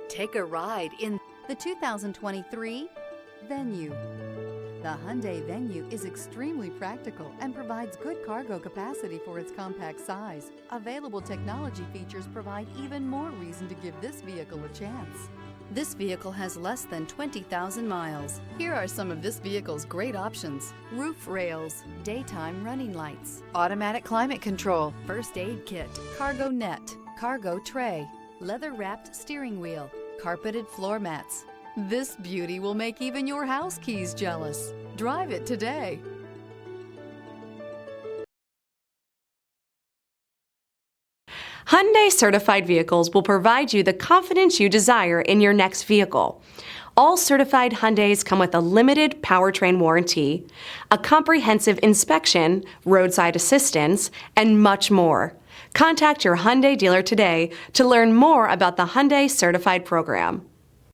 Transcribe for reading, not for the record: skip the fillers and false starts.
Take a ride in the 2023 Venue. The Hyundai Venue is extremely practical and provides good cargo capacity for its compact size. Available technology features provide even more reason to give this vehicle a chance. This vehicle has less than 20,000 miles. Here are some of this vehicle's great options: roof rails, daytime running lights, automatic climate control, first aid kit, cargo net, cargo tray, leather-wrapped steering wheel, carpeted floor mats. This beauty will make even your house keys jealous. Drive it today. Hyundai certified vehicles will provide you the confidence you desire in your next vehicle. All certified Hyundais come with a limited powertrain warranty, a comprehensive inspection, roadside assistance, and much more. Contact your Hyundai dealer today to learn more about the Hyundai Certified program.